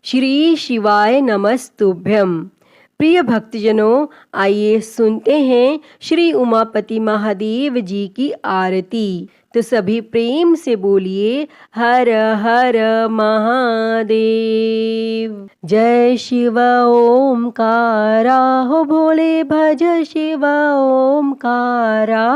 श्री शिवाय नमस्तुभ्यम। प्रिय भक्तजनों, आइए सुनते हैं श्री उमापति महादेव जी की आरती। तो सभी प्रेम से बोलिए हर हर महादेव। जय शिव ओमकारा, हो भोले भज शिव ओमकारा।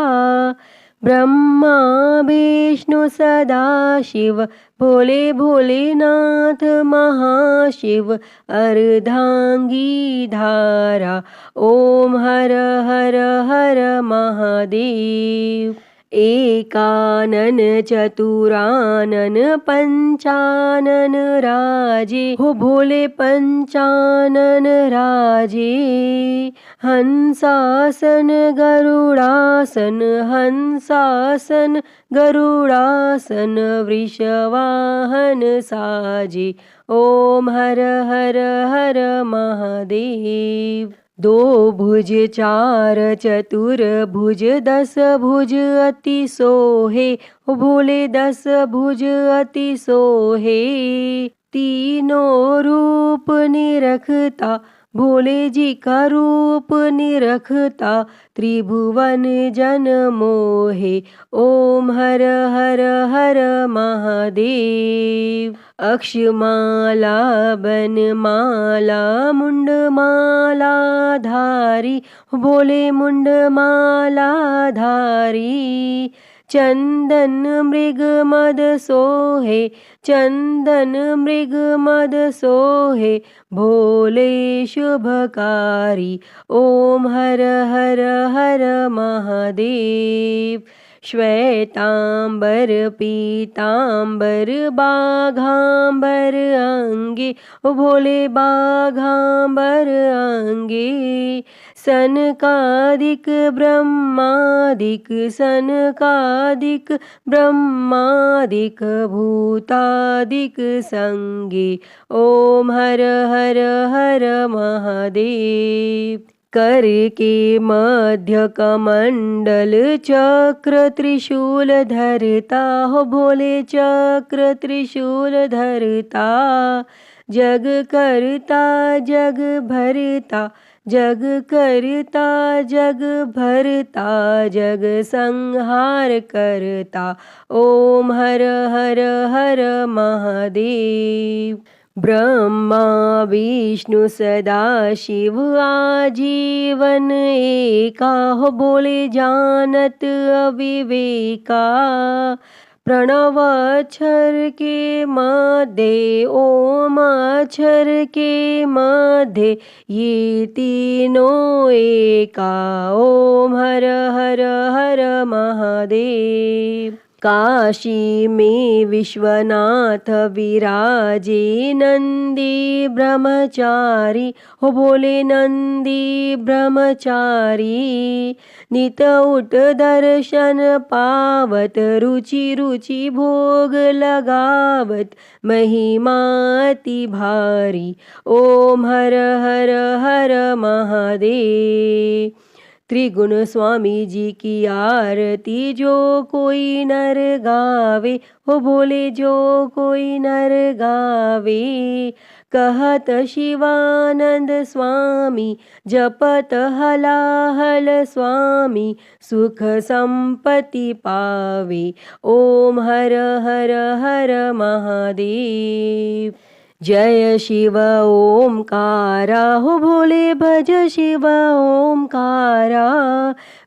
ब्रह्मा विष्णु सदा शिव, भोले भोलेनाथ महाशिव। अर्धांगी धारा, ओम हर हर हर महादेव। एकानन चतुरानन पंचानन राजे, हो भोले पंचानन राजे। हंसासन गरुड़ासन, हंसासन गरुड़ासन। वृषवाहन साजे, ओम हर हर हर महादेव। दो भुज चार चतुर भुज, दस भुज अति सोहे, हो भोले दस भुज अति सोहे। तीनों रूप निरखता, भोले जी का रूप निरखता। त्रिभुवन जन मोहे, ओम हर हर हर महादेव। अक्षमाला बनमाला मुंडमाला धारी, भोले मुंडमाला धारी। चंदन मृग मद सोहे, चंदन मृग मद सोहे। भोले शुभकारी, ओम हर हर हर महादेव। श्वेतांबर पीतांबर बाघांबर अंगे, भोले बाघांबर अंगे। सनकादिक ब्रह्मादिक, सनकादिक ब्रह्मादिक। भूतादिक संगे, ओम हर हर हर महादेव। कर के मध्य कमंडल चक्र त्रिशूल धरता, हो भोले चक्र त्रिशूल धरता। जग करता जग भरता, जग करता जग भरता। जग संहार करता, ओम हर हर हर महादेव। ब्रह्मा विष्णु सदा शिव आजीवन एका, हो बोले जानत अविवेका। प्रणव अक्षर के मध्य, ओम अक्षर के मध्य। ये तीनों एका, ओम हर हर हर महादेव। काशी में विश्वनाथ विराजे, नंदी ब्रह्मचारी, हो बोले नंदी ब्रह्मचारी। नित उठ दर्शन पावत, रुचि रुचि भोग लगावत। महिमा अति भारी, ओम हर हर हर महादेव। त्रिगुण स्वामी जी की आरती जो कोई नर गावे, हो भोले जो कोई नर गावे। कहत शिवानंद स्वामी, जपत हलाहल स्वामी। सुख संपत्ति पावे, ओम हर हर हर महादेव। जय शिव ओमकारा, हो भोले भज शिव ओमकारा।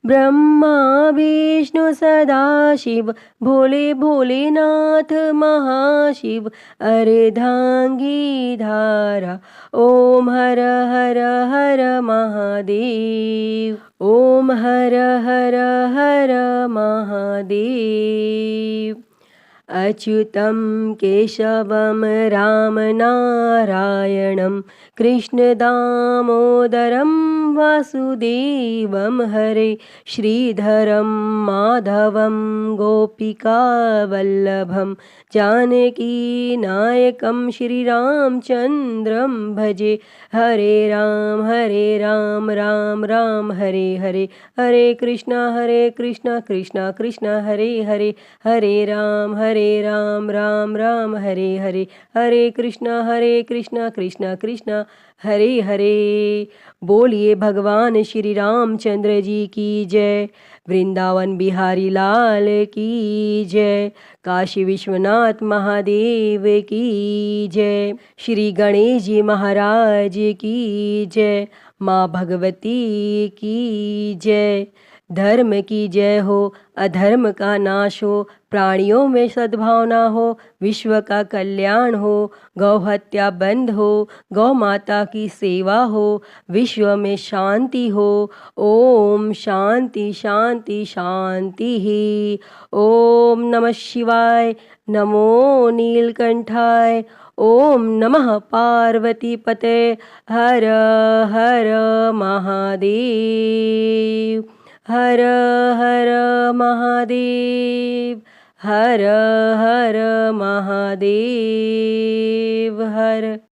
ब्रह्मा विष्णु सदा शिव, भोले भोलेनाथ महाशिव। अर्धांगी धारा, ओम हर हर हर महादेव। ओम हर हर हर महादेव। अच्युतं केशवं राम नारायणं, कृष्ण दामोदरं वासुदेवं। हरे श्रीधरं माधवं गोपिकावल्लभं। जानकी नायकं श्रीरामचन्द्रं भजे। हरे राम राम राम हरे हरे। हरे कृष्णा कृष्णा कृष्णा हरे हरे। हरे हरे राम राम राम हरे हरे, हरे कृष्णा कृष्णा कृष्णा हरे हरे। बोलिए भगवान श्री रामचंद्र जी की जय, वृंदावन बिहारी लाल की जय, काशी विश्वनाथ महादेव की जय, श्री गणेश जी महाराज की जय, माँ भगवती की जय। धर्म की जय हो, अधर्म का नाश हो, प्राणियों में सद्भावना हो, विश्व का कल्याण हो, गौ हत्या बंद हो, गौ माता की सेवा हो, विश्व में शांति हो। ओम शांति शांति शांति ही। ओम नमः शिवाय, नमो नीलकंठाय, ओम नमः पार्वती पते, हर हर महादेव, हर हर महादेव, हर हर महादेव, हर।